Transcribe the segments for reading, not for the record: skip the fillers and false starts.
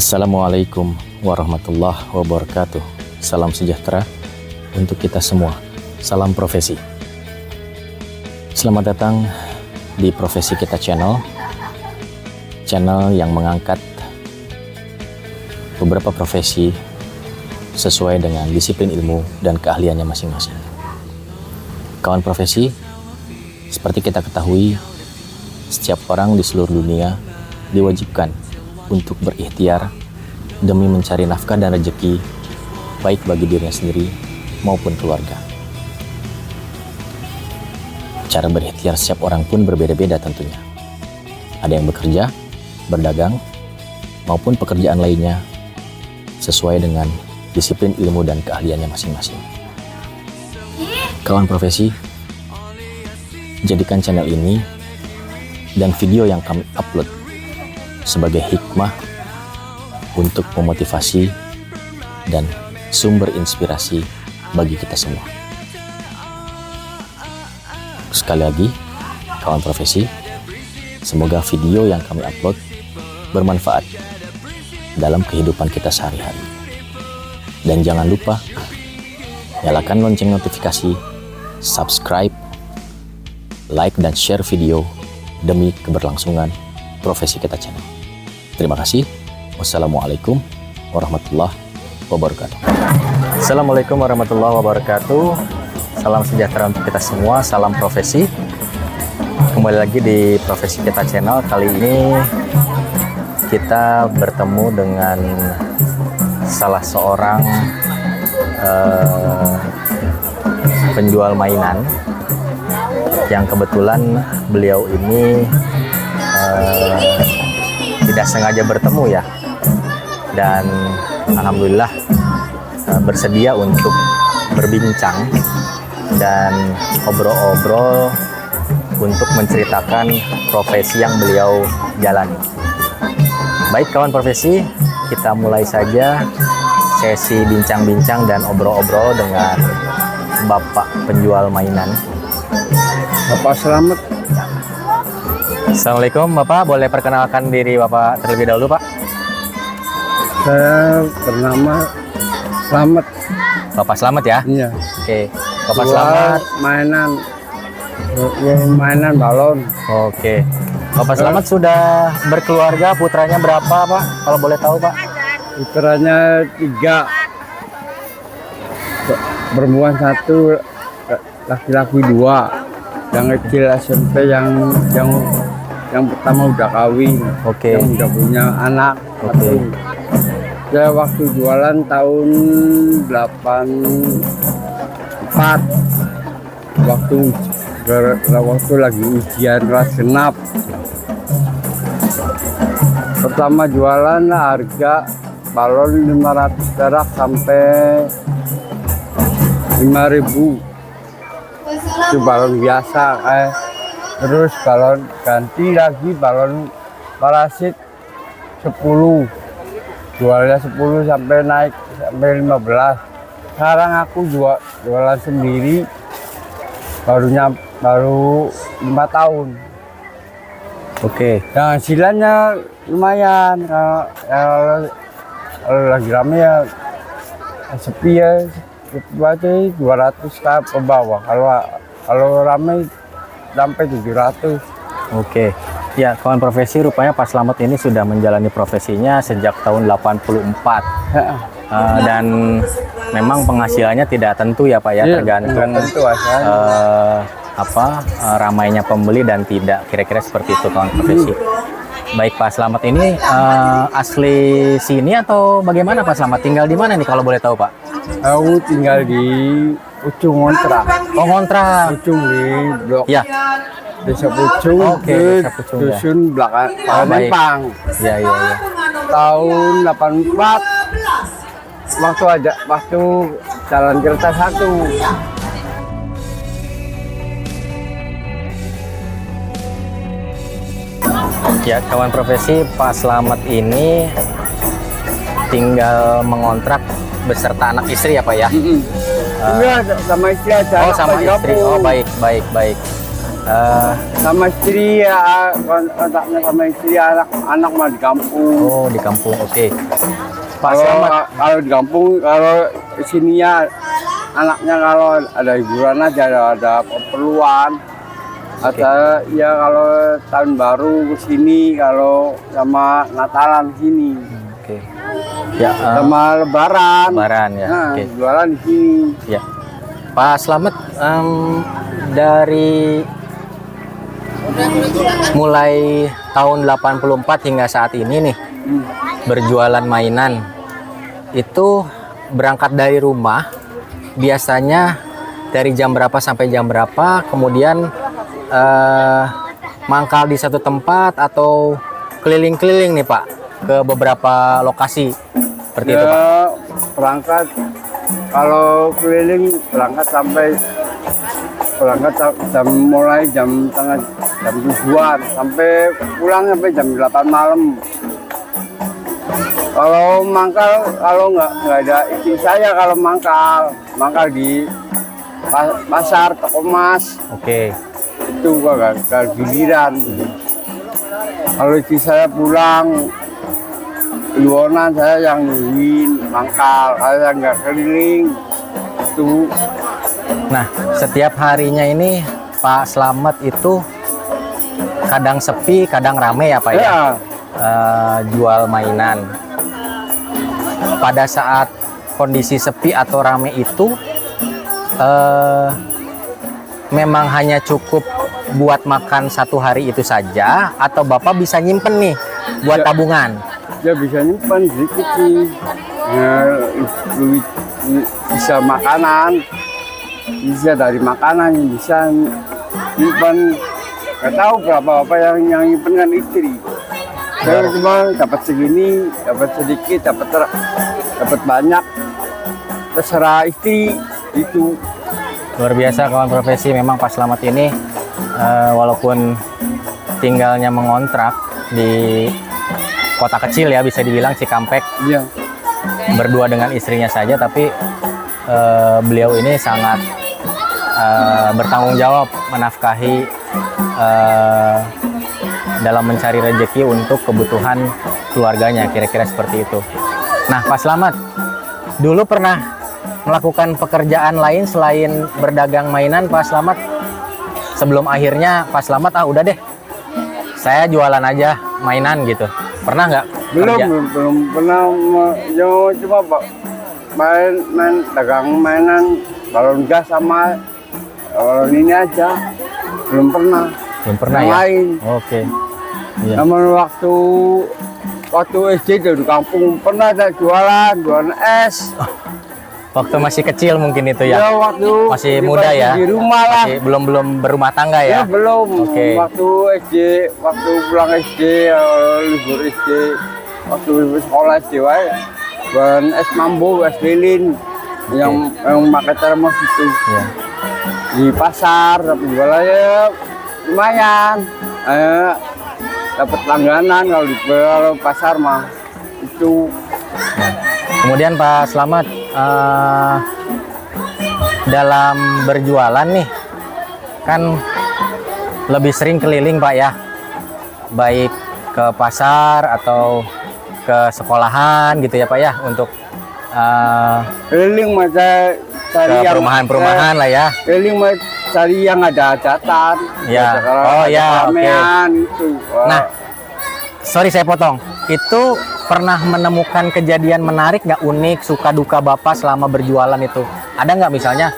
Assalamualaikum warahmatullahi wabarakatuh. Salam sejahtera untuk kita semua. Salam profesi. Selamat datang di Profesi Kita Channel yang mengangkat beberapa profesi sesuai dengan disiplin ilmu dan keahliannya masing-masing. Kawan profesi, seperti kita ketahui, setiap orang di seluruh dunia diwajibkan untuk berikhtiar demi mencari nafkah dan rezeki, baik bagi dirinya sendiri maupun keluarga. Cara berikhtiar setiap orang pun berbeda-beda tentunya. Ada yang bekerja, berdagang, maupun pekerjaan lainnya sesuai dengan disiplin ilmu dan keahliannya masing-masing. Kawan profesi, jadikan channel ini dan video yang kami upload sebagai hikmah untuk memotivasi dan sumber inspirasi bagi kita semua. Sekali lagi, kawan profesi, semoga video yang kami upload bermanfaat dalam kehidupan kita sehari-hari. Dan jangan lupa nyalakan lonceng notifikasi, subscribe, like dan share video demi keberlangsungan Profesi Kita Channel. Terima kasih. Wassalamualaikum warahmatullahi wabarakatuh. Assalamualaikum warahmatullahi wabarakatuh. Salam sejahtera untuk kita semua. Salam profesi. Kembali lagi di Profesi Kita Channel. Kali ini kita bertemu dengan salah seorang penjual mainan yang kebetulan beliau ini tidak sengaja bertemu ya, dan alhamdulillah bersedia untuk berbincang dan obrol-obrol untuk menceritakan profesi yang beliau jalani. Baik kawan profesi, kita mulai saja sesi bincang-bincang dan obrol-obrol dengan Bapak penjual mainan. Bapak Selamat. Assalamualaikum Bapak, boleh perkenalkan diri Bapak terlebih dahulu Pak? Saya bernama Selamat. Bapak Selamat ya? Iya. Oke, Bapak Jual Selamat. mainan balon. Oke, Bapak Selamat sudah berkeluarga, putranya berapa Pak? Kalau boleh tahu Pak? Putranya 3, perempuan 1, laki-laki 2. Yang kecil SMP, yang pertama udah kawin. Oke. Yang udah punya anak. Oke. Saya waktu jualan tahun 84, waktu lagi ujian kelas genap. Pertama jualan harga balon 500 perak sampai 5.000. Itu balon biasa, terus balon ganti lagi, balon parasit 10, jualnya 10 sampai naik sampai 15. Sekarang aku jualan sendiri baru 5 tahun. Oke. Yang hasilnya lumayan, kalau lagi rame ya sepi ya, sepi 200 ke bawah. Kalau ramai sampai 700. Oke. Ya, kawan profesi, rupanya Pak Selamat ini sudah menjalani profesinya sejak tahun 84. Dan memang penghasilannya tidak tentu ya Pak ya, tergantung ramainya pembeli dan tidak, kira-kira seperti itu kawan profesi. Baik Pak Selamat ini asli sini atau bagaimana Pak Selamat? Tinggal di mana nih kalau boleh tahu Pak? Aku tinggal di Pucung ngontrak. Oh ngontrak. Pucung di blok. Ya. Desa Pucung. Oke, Desa Pucung. Dusun ya. Belakang Palembang. Iya. Tahun 84 waktu jalan kereta 1. Ya, kawan profesi, Pak Selamat ini tinggal mengontrak beserta anak istri ya Pak ya? Iya, sama istri aja. Oh sama istri. Oh baik. Sama istri ya, kontaknya sama istri, anak mah di kampung. Oh, di kampung. Oke. Pak Kalau Slamet. kalau di kampung, kalau di sini ya anaknya kalau ada hiburan aja, ada keperluan. Ada ya kalau tahun baru ke sini, kalau sama Natalan di sini. Oke. Ya, Sama Lebaran. Lebaran ya. Nah, Oke. jualan di sini. Ya. Pak Slamet, dari mulai tahun 84 hingga saat ini nih berjualan mainan itu berangkat dari rumah biasanya dari jam berapa sampai jam berapa, kemudian mangkal di satu tempat atau keliling-keliling nih Pak ke beberapa lokasi seperti itu Pak? Ya berangkat, kalau keliling jam mulai jam 7-an sampai pulang sampai jam 8 malam. Kalau mangkal, kalau nggak ada istri saya, kalau mangkal di pasar toko emas Oke. itu gak giliran. Kalau istri saya pulang Luonan, saya yang nungguin mangkal, saya nggak keliling itu. Nah, setiap harinya ini Pak Slamet itu kadang sepi, kadang rame ya Pak ya? Ya, Jual mainan. Pada saat kondisi sepi atau rame itu memang hanya cukup buat makan satu hari itu saja atau Bapak bisa nyimpen nih buat Ya. tabungan? dia bisa nyimpan sedikit sih. Ya, bisa makanan, bisa dari makanan bisa nyimpan. Nggak tahu berapa apa yang nyimpan kan istri. Saya cuma dapat segini, dapat sedikit, dapat banyak, terserah istri itu. Luar biasa kawan profesi, memang Pak Slamet ini walaupun tinggalnya mengontrak di kota kecil ya, bisa dibilang Cikampek, Iya. berdua dengan istrinya saja, tapi beliau ini sangat bertanggung jawab menafkahi dalam mencari rezeki untuk kebutuhan keluarganya, kira-kira seperti itu. Nah Pak Slamet, dulu pernah melakukan pekerjaan lain selain berdagang mainan Pak Slamet? Sebelum akhirnya Pak Slamet, udah deh saya jualan aja mainan gitu, pernah nggak? kerja? Belum pernah. Cuma main dagang mainan balon gas sama balon ini aja. Belum pernah. Belum pernah Yang ya? lain. Oke. Iya. Namun waktu SD di kampung pernah ada jualan es. Waktu masih kecil mungkin itu ya? Ya waktu Masih muda ya? di rumah lah. Masih belum berumah tangga Ya ya? belum. Oke. Waktu SD, waktu pulang SD, libur SD, waktu sekolah SD wae. Jualan es mambo, es lilin, yang pakai termos itu. Iya. Di pasar, tapi jualannya lumayan. Dapat langganan kalau pasar mah itu. Nah, kemudian Pak Slamet, dalam berjualan nih kan lebih sering keliling Pak ya, baik ke pasar atau ke sekolahan gitu ya Pak ya, untuk Keliling mah saya cari ke perumahan-perumahan lah ya. Keliling mah cari yang ada hajatan. Ya. Kalau Oh, ada ya, keramaian itu. Nah, sorry saya potong. Itu pernah menemukan kejadian menarik nggak, unik, suka duka Bapak selama berjualan itu? Ada nggak misalnya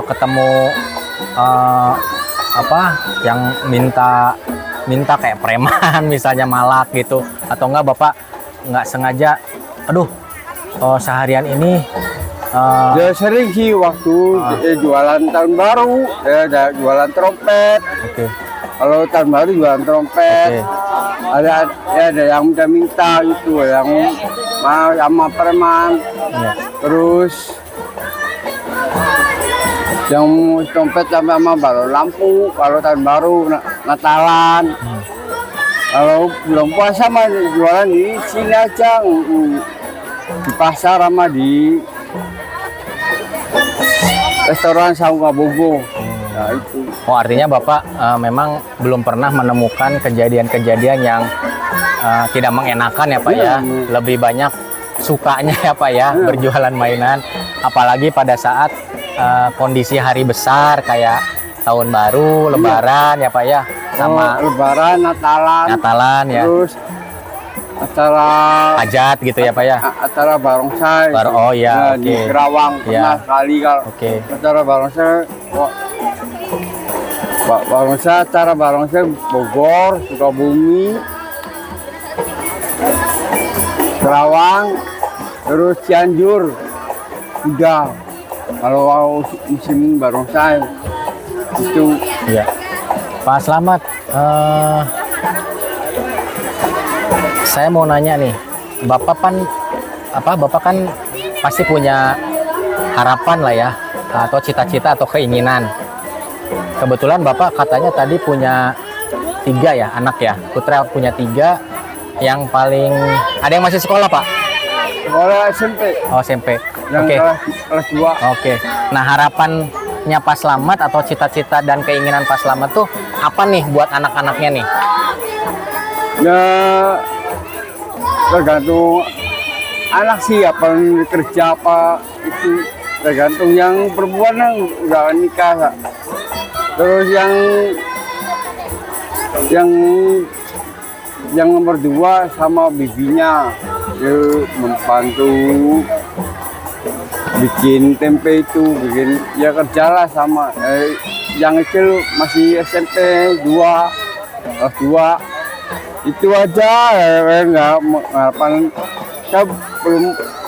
ketemu yang minta kayak preman misalnya, malak gitu, atau enggak Bapak nggak sengaja, aduh seharian ini Ya sering sih waktu jualan tahun baru, ada jualan trompet. oke. Kalau tahun baru jualan trompet, ada yang minta gitu, yang mau sama preman. Iya. Terus yang trompet sama balon lampu. Kalau tahun baru Natalan. Kalau belum puasa mah jualan di sini aja, di pasar sama di restoran Saung Kabogo. Nah itu. Oh, artinya Bapak memang belum pernah menemukan kejadian-kejadian yang tidak mengenakan ya Pak ya. Lebih banyak sukanya ya Pak ya berjualan mainan. Apalagi pada saat kondisi hari besar kayak tahun baru, lebaran ya Pak ya. Sama Lebaran, Natalan ya. terus acara Hajat gitu ya Pak ya. acara barongsai. Oh ya, Di oke. Kerawang Ya. pernah sekali kalau Oke. acara barongsai. Acara barongsai Bogor, Sukabumi, Kerawang, terus Cianjur, 3. Kalau musim barongsai itu. Iya. Pak Slamet, saya mau nanya nih, Bapak kan pasti punya harapan lah ya, atau cita-cita atau keinginan. Kebetulan Bapak katanya tadi punya 3 ya anak ya, putra punya 3, yang paling ada yang masih sekolah Pak? Sekolah SMP Oh SMP. yang Oke. kelas 2. Oke. Nah harapannya Pak Slamet atau cita-cita dan keinginan Pak Slamet tuh apa nih buat anak-anaknya nih? Ya tergantung anak sih apa kerja apa itu, tergantung yang perempuan yang udah nikah Kak. Terus yang nomor 2 sama bibinya dia membantu bikin tempe itu, bikin ya kerjalah sama yang kecil masih SMP 2 kelas 2. Itu aja nggak harapan. Saya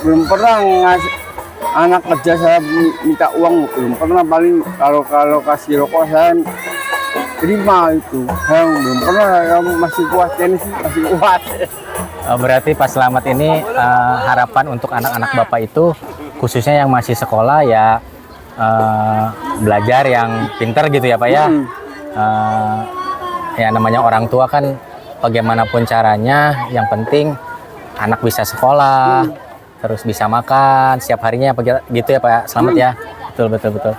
belum pernah ngasih anak kerja, saya minta uang belum pernah. Paling kalau kasih rokok saya terima itu. Saya belum pernah. Kamu masih kuat tensi, masih kuat. Berarti Pak Slamet ini harapan untuk anak-anak Bapak itu khususnya yang masih sekolah ya belajar yang pintar gitu ya Pak ya. Ya namanya orang tua kan bagaimanapun caranya yang penting anak bisa sekolah, terus bisa makan setiap harinya gitu ya Pak Slamet ya. Betul.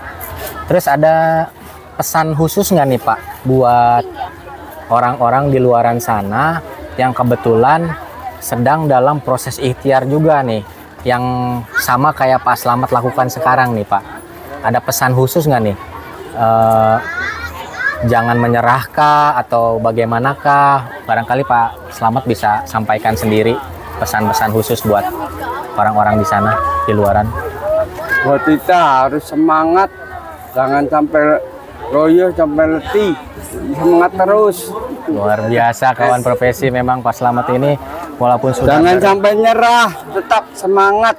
Terus ada pesan khusus nggak nih Pak buat orang-orang di luaran sana yang kebetulan sedang dalam proses ikhtiar juga nih, yang sama kayak Pak Slamet lakukan sekarang nih Pak? Ada pesan khusus nggak nih? Jangan menyerahkah atau bagaimanakah? Barangkali Pak Slamet bisa sampaikan sendiri pesan-pesan khusus buat orang-orang di sana, di luaran. Buat kita harus semangat, jangan sampai loyo, sampai letih, semangat terus. Luar biasa kawan profesi memang Pak Slamet ini, walaupun sudah Jangan sampai nyerah, tetap semangat.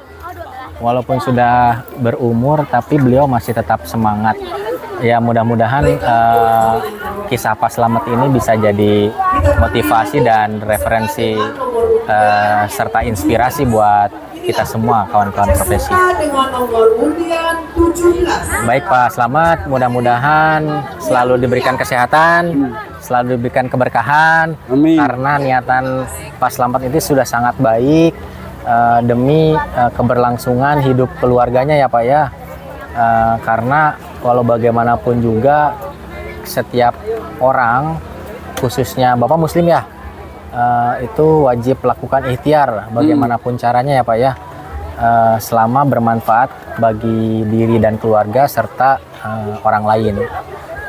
walaupun sudah berumur tapi beliau masih tetap semangat. Ya mudah-mudahan kisah Pak Slamet ini bisa jadi motivasi dan referensi serta inspirasi buat kita semua kawan-kawan profesi. Baik Pak Slamet, mudah-mudahan selalu diberikan kesehatan, selalu diberikan keberkahan. Amin. Karena niatan Pak Slamet itu sudah sangat baik demi keberlangsungan hidup keluarganya ya Pak ya. Karena walau bagaimanapun juga setiap orang, khususnya Bapak Muslim ya, itu wajib lakukan ikhtiar bagaimanapun caranya ya Pak ya, selama bermanfaat bagi diri dan keluarga serta orang lain.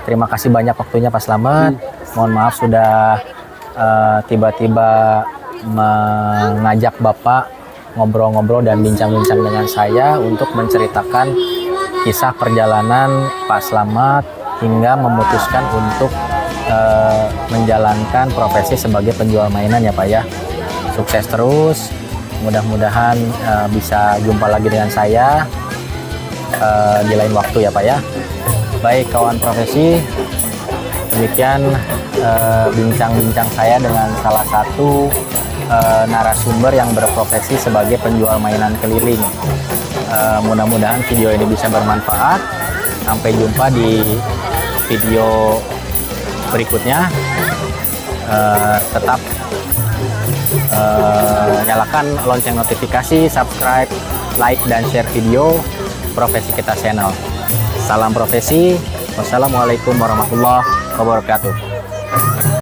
Terima kasih banyak waktunya Pak Slamet. Mohon maaf sudah tiba-tiba mengajak Bapak ngobrol-ngobrol dan bincang-bincang dengan saya untuk menceritakan kisah perjalanan Pak Slamet hingga memutuskan untuk menjalankan profesi sebagai penjual mainan ya Pak ya. Sukses terus, mudah-mudahan bisa jumpa lagi dengan saya di lain waktu ya Pak ya. Baik kawan profesi, demikian bincang-bincang saya dengan salah satu narasumber yang berprofesi sebagai penjual mainan keliling. Mudah-mudahan video ini bisa bermanfaat. Sampai jumpa di video berikutnya. Tetap nyalakan lonceng notifikasi, subscribe, like, dan share video Profesi Kita Channel. Salam profesi, Wassalamualaikum warahmatullahi wabarakatuh.